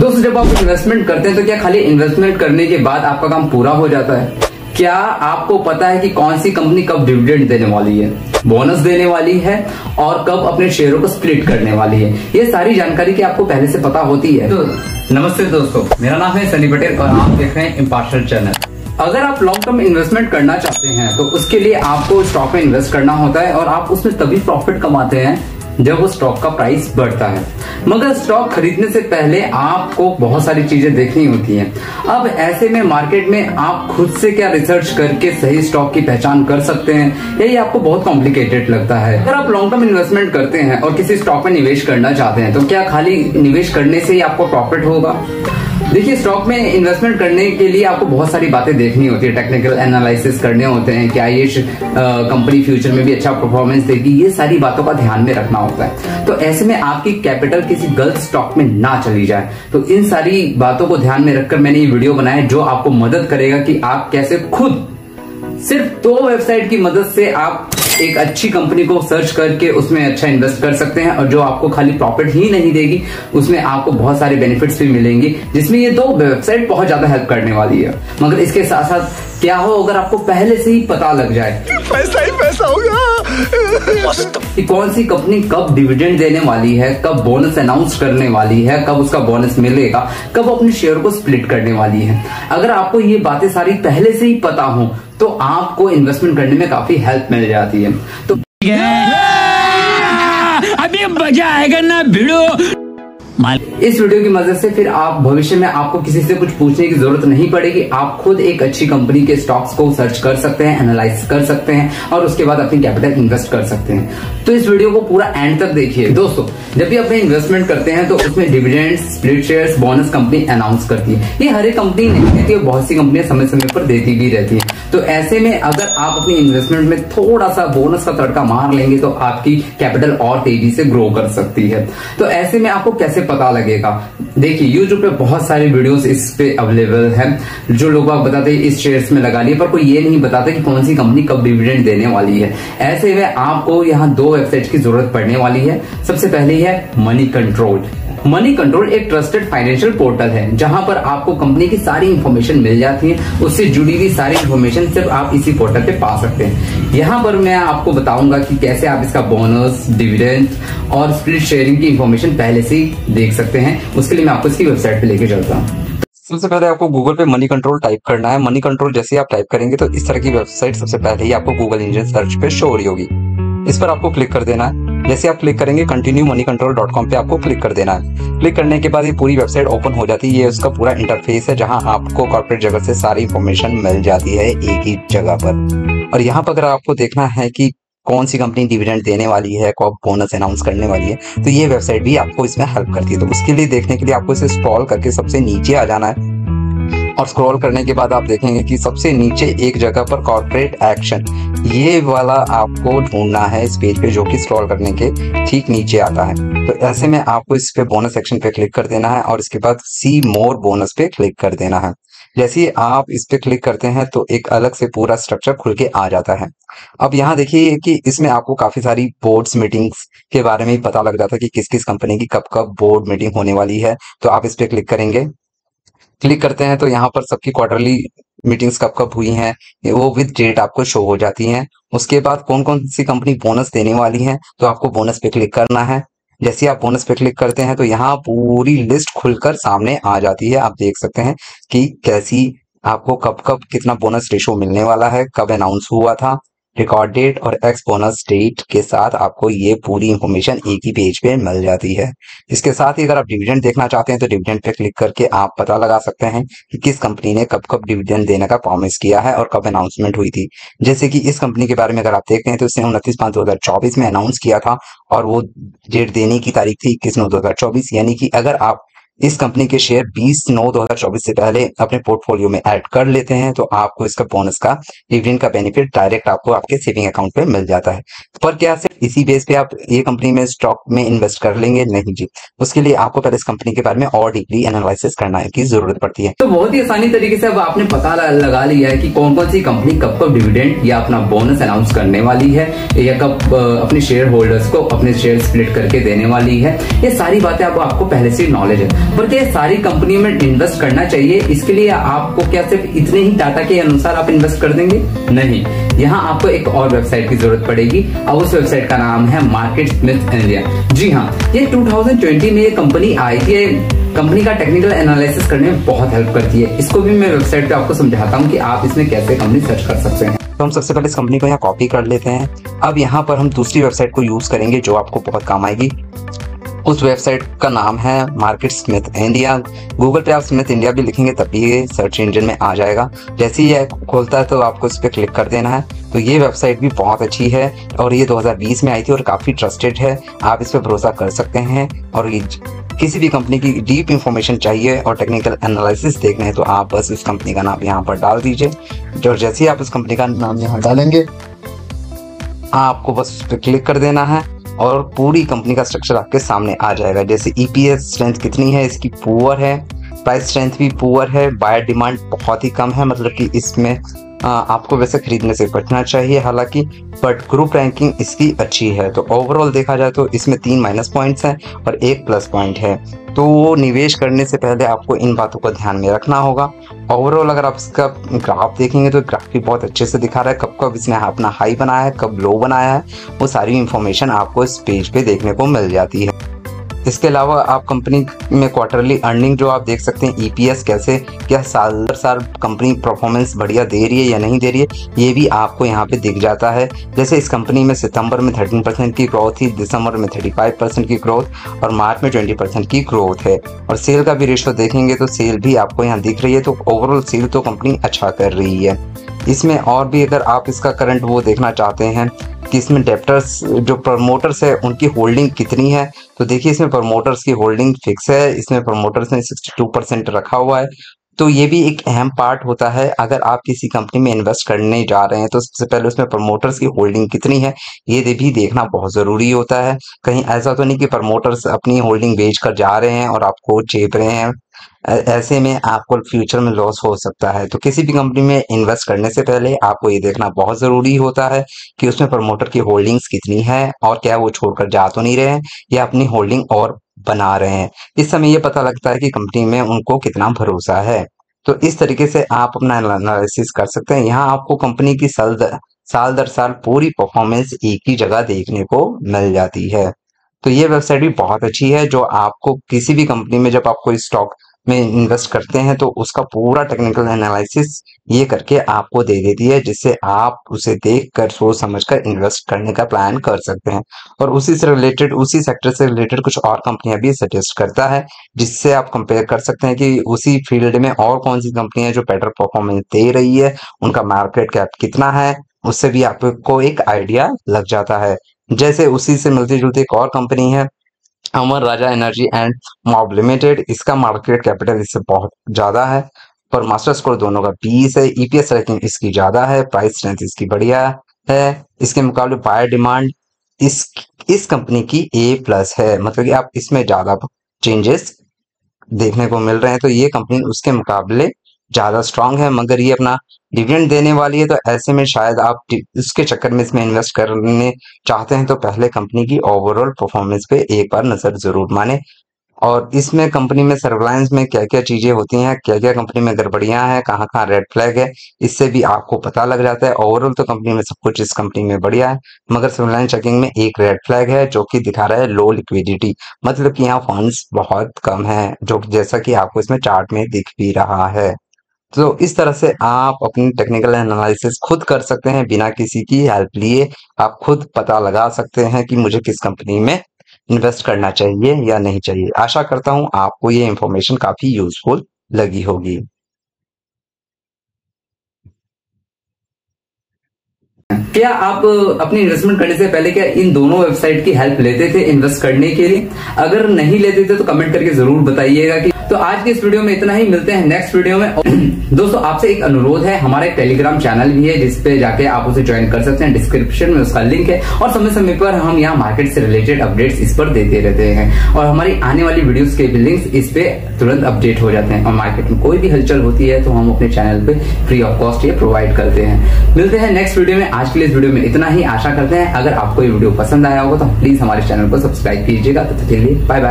दोस्तों, जब आप इन्वेस्टमेंट करते हैं तो क्या खाली इन्वेस्टमेंट करने के बाद आपका काम पूरा हो जाता है? क्या आपको पता है कि कौन सी कंपनी कब डिविडेंड देने वाली है, बोनस देने वाली है और कब अपने शेयरों को स्प्लिट करने वाली है? ये सारी जानकारी की आपको पहले से पता होती है। तो नमस्ते दोस्तों, मेरा नाम है सनी पटेल और आप देख रहे हैं इम्पार्शियल चैनल। अगर आप लॉन्ग टर्म इन्वेस्टमेंट करना चाहते हैं तो उसके लिए आपको स्टॉक में इन्वेस्ट करना होता है और आप उसमें तभी प्रॉफिट कमाते हैं जब वो स्टॉक का प्राइस बढ़ता है। मगर स्टॉक खरीदने से पहले आपको बहुत सारी चीजें देखनी होती हैं। अब ऐसे में मार्केट में आप खुद से क्या रिसर्च करके सही स्टॉक की पहचान कर सकते हैं, यही आपको बहुत कॉम्प्लिकेटेड लगता है। अगर आप लॉन्ग टर्म इन्वेस्टमेंट करते हैं और किसी स्टॉक में निवेश करना चाहते हैं तो क्या खाली निवेश करने से ही आपको प्रॉफिट होगा? देखिए, स्टॉक में इन्वेस्टमेंट करने के लिए आपको बहुत सारी बातें देखनी होती है, टेक्निकल एनालिसिस करने होते हैं, क्या ये कंपनी फ्यूचर में भी अच्छा परफॉर्मेंस देगी, ये सारी बातों का ध्यान में रखना होता है। तो ऐसे में आपकी कैपिटल किसी गलत स्टॉक में ना चली जाए। तो इन सारी बातों को ध्यान में रखकर मैंने ये वीडियो बनाया जो आपको मदद करेगा कि आप कैसे खुद सिर्फ 2 वेबसाइट की मदद से आप एक अच्छी कंपनी को सर्च करके उसमें अच्छा इन्वेस्ट कर सकते हैं और जो आपको खाली प्रॉफिट ही नहीं देगी, उसमें आपको बहुत सारे बेनिफिट्स भी मिलेंगे, जिसमें ये 2 वेबसाइट बहुत ज्यादा हेल्प करने वाली है। मगर इसके साथ साथ क्या हो अगर आपको पहले से ही पता लग जाए पैसा ही पैसा होगा कि कौन सी कंपनी कब डिविडेंड देने वाली है, कब बोनस अनाउंस करने वाली है, कब उसका बोनस मिलेगा, कब अपने शेयर को स्प्लिट करने वाली है। अगर आपको ये बातें सारी पहले से ही पता हो तो आपको इन्वेस्टमेंट करने में काफी हेल्प मिल जाती है। तो अभी मजा आएगा ना भिड़ो। इस वीडियो की मदद से फिर आप भविष्य में आपको किसी से कुछ पूछने की जरूरत नहीं पड़ेगी। आप खुद एक अच्छी कंपनी के स्टॉक्स को सर्च कर सकते हैं, एनालाइज कर सकते हैं और उसके बाद अपनी कैपिटल इन्वेस्ट कर सकते हैं। तो इस वीडियो को पूरा एंड तक देखिए। दोस्तों, जब भी अपने इन्वेस्टमेंट करते हैं तो उसमें dividend, split shares, bonus company announce करती है। ये हर एक कंपनी नहीं देती है, बहुत सी कंपनियां समय समय पर देती भी रहती है। तो ऐसे में अगर आप अपनी इन्वेस्टमेंट में थोड़ा सा बोनस का तड़का मार लेंगे तो आपकी कैपिटल और तेजी से ग्रो कर सकती है। तो ऐसे में आपको कैसे पता लगेगा? देखिए, यूट्यूब पे बहुत सारे वीडियोस इस पे अवेलेबल हैं जो लोग आप बताते हैं इस शेयर्स में लगा लिए, पर कोई ये नहीं बताता कि कौन सी कंपनी कब डिविडेंड देने वाली है। ऐसे में आपको यहाँ 2 वेबसाइट की जरूरत पड़ने वाली है। सबसे पहली है मनी कंट्रोल। मनी कंट्रोल एक ट्रस्टेड फाइनेंशियल पोर्टल है जहां पर आपको कंपनी की सारी इंफॉर्मेशन मिल जाती है। उससे जुड़ी हुई सारी इंफॉर्मेशन सिर्फ आप इसी पोर्टल पे पा सकते हैं। यहाँ पर मैं आपको बताऊंगा कि कैसे आप इसका बोनस, डिविडेंड और स्प्लिट शेयरिंग की इंफॉर्मेशन पहले से ही देख सकते हैं। उसके लिए मैं आपको इसकी वेबसाइट पे लेके चलता हूँ। सबसे पहले आपको गूगल पे मनी कंट्रोल टाइप करना है। मनी कंट्रोल जैसे आप टाइप करेंगे तो इस तरह की वेबसाइट सबसे पहले ही आपको गूगल इंजन सर्च पे शो हो रही होगी। इस पर आपको क्लिक कर देना है। जैसे आप क्लिक करेंगे continuemoneycontrol.com पे आपको क्लिक कर देना है। क्लिक करने के बाद ये पूरी वेबसाइट ओपन हो जाती है। ये उसका पूरा इंटरफेस है जहां आपको कॉर्पोरेट जगत से सारी इंफॉर्मेशन मिल जाती है एक ही जगह पर। और यहाँ पर अगर आपको देखना है कि कौन सी कंपनी डिविडेंड देने वाली है, कब बोनस अनाउंस करने वाली है, तो ये वेबसाइट भी आपको इसमें हेल्प करती है। तो उसके लिए देखने के लिए आपको इसे स्क्रॉल करके सबसे नीचे आ जाना है और स्क्रॉल करने के बाद आप देखेंगे कि सबसे नीचे एक जगह पर कॉर्पोरेट एक्शन, ये वाला आपको ढूंढना है इस पेज पे, जो कि स्क्रॉल करने के ठीक नीचे आता है। तो ऐसे में आपको इस पे बोनस सेक्शन पे क्लिक कर देना है और इसके बाद सी मोर बोनस पे क्लिक कर देना है। जैसे ही आप इस पे क्लिक करते हैं तो एक अलग से पूरा स्ट्रक्चर खुल के आ जाता है। अब यहाँ देखिए कि इसमें आपको काफी सारी बोर्ड्स मीटिंग्स के बारे में पता लग जाता है कि किस किस कंपनी की कब कब बोर्ड मीटिंग होने वाली है। तो आप इस पे क्लिक करेंगे। क्लिक करते हैं तो यहाँ पर सबकी क्वार्टरली मीटिंग्स कब कब हुई हैं वो विद डेट आपको शो हो जाती हैं। उसके बाद कौन कौन सी कंपनी बोनस देने वाली है तो आपको बोनस पे क्लिक करना है। जैसे आप बोनस पे क्लिक करते हैं तो यहाँ पूरी लिस्ट खुलकर सामने आ जाती है। आप देख सकते हैं कि कैसी आपको कब कब कितना बोनस रेशो मिलने वाला है, कब अनाउंस हुआ था, रिकॉर्ड डेट और एक्स बोनस डेट के साथ आपको ये पूरी इंफॉर्मेशन एक ही पेज पे मिल जाती है। इसके साथ ही अगर आप डिविडेंड देखना चाहते हैं तो डिविडेंड पे क्लिक करके आप पता लगा सकते हैं कि किस कंपनी ने कब कब डिविडेंड देने का प्रॉमिस किया है और कब अनाउंसमेंट हुई थी। जैसे कि इस कंपनी के बारे में अगर आप देखते हैं तो इसने 29/5/2024 में अनाउंस किया था और वो डेट देने की तारीख थी 21/9/2024। यानी कि अगर आप इस कंपनी के शेयर 20/9/2024 से पहले अपने पोर्टफोलियो में ऐड कर लेते हैं तो आपको इसका बोनस का डिविडेंड का बेनिफिट डायरेक्ट आपको आपके सेविंग अकाउंट पे मिल जाता है। पर क्या सिर्फ इसी बेस पे आप ये कंपनी में स्टॉक में इन्वेस्ट कर लेंगे? नहीं जी, उसके लिए आपको पहले इस कंपनी के बारे में और डीपली एनालिसिस करना की जरूरत पड़ती है। तो बहुत ही आसानी तरीके से अब आपने पता लगा लिया है कि कौन कौन सी कंपनी कब कब डिविडेंड या अपना बोनस अनाउंस करने वाली है, या कब अपने शेयर होल्डर्स को अपने शेयर स्प्लिट करके देने वाली है। ये सारी बातें अब आपको पहले से नॉलेज है। पर क्या सारी कंपनियों में इन्वेस्ट करना चाहिए? इसके लिए आपको क्या सिर्फ इतने ही डाटा के अनुसार आप इन्वेस्ट कर देंगे? नहीं, यहाँ आपको एक और वेबसाइट की जरूरत पड़ेगी। अब उस वेबसाइट का नाम है मार्केटस्मिथ इंडिया। जी हाँ, ये 2020 में ये कंपनी आई थी। कंपनी का टेक्निकल एनालिसिस करने में बहुत हेल्प करती है। इसको भी मैं वेबसाइट पे आपको समझाता हूँ कि आप इसमें कैसे कंपनी सर्च कर सकते हैं। तो हम सबसे पहले इस कंपनी को यहाँ कॉपी कर लेते हैं। अब यहाँ पर हम दूसरी वेबसाइट को यूज करेंगे जो आपको बहुत काम आएगी। उस वेबसाइट का नाम है मार्केटस्मिथ इंडिया। गूगल पे आप स्मिथ इंडिया भी लिखेंगे तब भी ये सर्च इंजन में आ जाएगा। जैसे ही ये खोलता है तो आपको इस पर क्लिक कर देना है। तो ये वेबसाइट भी बहुत अच्छी है और ये 2020 में आई थी और काफ़ी ट्रस्टेड है। आप इस पर भरोसा कर सकते हैं। और ये किसी भी कंपनी की डीप इंफॉर्मेशन चाहिए और टेक्निकल एनालिसिस देखना है तो आप बस इस कंपनी का नाम यहाँ पर डाल दीजिए। और जैसे ही आप इस कंपनी का नाम यहाँ डालेंगे आपको बस उस पर क्लिक कर देना है और पूरी कंपनी का स्ट्रक्चर आपके सामने आ जाएगा। जैसे ईपीएस स्ट्रेंथ कितनी है, इसकी पुअर है, प्राइस स्ट्रेंथ भी पुअर है, बायर डिमांड बहुत ही कम है, मतलब कि इसमें आपको वैसे खरीदने से बचना चाहिए हालांकि, बट ग्रुप रैंकिंग इसकी अच्छी है। तो ओवरऑल देखा जाए तो इसमें 3 माइनस पॉइंट्स हैं और 1 प्लस पॉइंट है। तो निवेश करने से पहले आपको इन बातों को ध्यान में रखना होगा। ओवरऑल अगर आप इसका ग्राफ देखेंगे तो ग्राफ भी बहुत अच्छे से दिखा रहा है, कब कब इसने अपना हाई बनाया है, कब लो बनाया है, वो सारी इंफॉर्मेशन आपको इस पेज पे देखने को मिल जाती है। इसके अलावा आप कंपनी में क्वार्टरली अर्निंग जो आप देख सकते हैं, ईपीएस कैसे, क्या साल दर साल कंपनी परफॉर्मेंस बढ़िया दे रही है या नहीं दे रही है, ये भी आपको यहाँ पे दिख जाता है। जैसे इस कंपनी में सितंबर में 13% की ग्रोथ थी, दिसंबर में 35% की ग्रोथ और मार्च में 20% की ग्रोथ है। और सेल का भी रेशो देखेंगे तो सेल भी आपको यहाँ दिख रही है। तो ओवरऑल सेल तो कंपनी अच्छा कर रही है। इसमें और भी अगर आप इसका करंट वो देखना चाहते हैं कि इसमें डेप्टर्स जो प्रमोटर्स है उनकी होल्डिंग कितनी है, तो देखिए इसमें प्रमोटर्स की होल्डिंग फिक्स है। इसमें प्रमोटर्स ने 62% रखा हुआ है। तो ये भी एक अहम पार्ट होता है। अगर आप किसी कंपनी में इन्वेस्ट करने जा रहे हैं तो सबसे पहले उसमें प्रमोटर्स की होल्डिंग कितनी है ये भी देखना बहुत ज़रूरी होता है। कहीं ऐसा तो नहीं कि प्रमोटर्स अपनी होल्डिंग बेच कर जा रहे हैं और आपको चेप रहे हैं, ऐसे में आपको फ्यूचर में लॉस हो सकता है। तो किसी भी कंपनी में इन्वेस्ट करने से पहले आपको ये देखना बहुत ज़रूरी होता है कि उसमें प्रमोटर की होल्डिंग्स कितनी है और क्या वो छोड़कर जा तो नहीं रहे हैं या अपनी होल्डिंग और बना रहे हैं। इस समय ये पता लगता है कि कंपनी में उनको कितना भरोसा है। तो इस तरीके से आप अपना एनालिसिस कर सकते हैं। यहाँ आपको कंपनी की साल दर साल पूरी परफॉर्मेंस एक ही जगह देखने को मिल जाती है। तो ये वेबसाइट भी बहुत अच्छी है जो आपको किसी भी कंपनी में जब आप कोई स्टॉक में इन्वेस्ट करते हैं तो उसका पूरा टेक्निकल एनालिसिस ये करके आपको दे देती है, जिससे आप उसे देख कर सोच समझ कर इन्वेस्ट करने का प्लान कर सकते हैं। और उसी से रिलेटेड, उसी सेक्टर से रिलेटेड कुछ और कंपनियां भी सजेस्ट करता है, जिससे आप कंपेयर कर सकते हैं कि उसी फील्ड में और कौन सी कंपनियां जो बेटर परफॉर्मेंस दे रही है, उनका मार्केट कैप कितना है, उससे भी आपको एक आइडिया लग जाता है। जैसे उसी से मिलती जुलती एक और कंपनी है अमर राजा एनर्जी एंड मॉब लिमिटेड। इसका मार्केट कैपिटल इससे बहुत ज्यादा है पर मास्टर स्कोर दोनों का 20 है। ईपीएस रैंकिंग इसकी ज्यादा है, प्राइस स्ट्रेंथ इसकी बढ़िया है। इसके मुकाबले बायर डिमांड इस कंपनी की A+ है, मतलब कि आप इसमें ज्यादा चेंजेस देखने को मिल रहे हैं। तो ये कंपनी उसके मुकाबले ज्यादा स्ट्रांग है, मगर ये अपना डिविडेंड देने वाली है। तो ऐसे में शायद आप उसके चक्कर में इसमें इन्वेस्ट करने चाहते हैं तो पहले कंपनी की ओवरऑल परफॉर्मेंस पे एक बार नजर जरूर माने। और इसमें कंपनी में सर्विलांस में क्या क्या चीजें होती हैं, क्या क्या कंपनी में गड़बड़ियां हैं, कहाँ कहाँ रेड फ्लैग है, इससे भी आपको पता लग जाता है। ओवरऑल तो कंपनी में सब कुछ इस कंपनी में बढ़िया है, मगर सर्विलांस चेकिंग में एक रेड फ्लैग है जो कि दिखा रहा है लो लिक्विडिटी, मतलब कि यहाँ फंड्स बहुत कम है, जो जैसा कि आपको इसमें चार्ट में दिख भी रहा है। तो इस तरह से आप अपनी टेक्निकल एनालिसिस खुद कर सकते हैं, बिना किसी की हेल्प लिए आप खुद पता लगा सकते हैं कि मुझे किस कंपनी में इन्वेस्ट करना चाहिए या नहीं चाहिए। आशा करता हूं आपको ये इंफॉर्मेशन काफी यूजफुल लगी होगी। क्या आप अपनी इन्वेस्टमेंट करने से पहले क्या इन दोनों वेबसाइट की हेल्प लेते थे इन्वेस्ट करने के लिए? अगर नहीं लेते थे तो कमेंट करके जरूर बताइएगा। कि तो आज के इस वीडियो में इतना ही, मिलते हैं नेक्स्ट वीडियो में। दोस्तों आपसे एक अनुरोध है, हमारा एक टेलीग्राम चैनल भी है जिसपे जाके आप उसे ज्वाइन कर सकते हैं, डिस्क्रिप्शन में उसका लिंक है। और समय समय पर हम यहाँ मार्केट से रिलेटेड अपडेट्स इस पर देते रहते हैं और हमारी आने वाली वीडियोस के भी लिंक्स इस पे तुरंत अपडेट हो जाते हैं। और मार्केट में कोई भी हलचल होती है तो हम अपने चैनल पे फ्री ऑफ कॉस्ट ये प्रोवाइड करते हैं। मिलते हैं नेक्स्ट वीडियो में। आज के लिए इस वीडियो में इतना ही, आशा करते हैं अगर आपको ये वीडियो पसंद आया होगा तो प्लीज हमारे चैनल को सब्सक्राइब कीजिएगा। तब तक के लिए बाय बाय।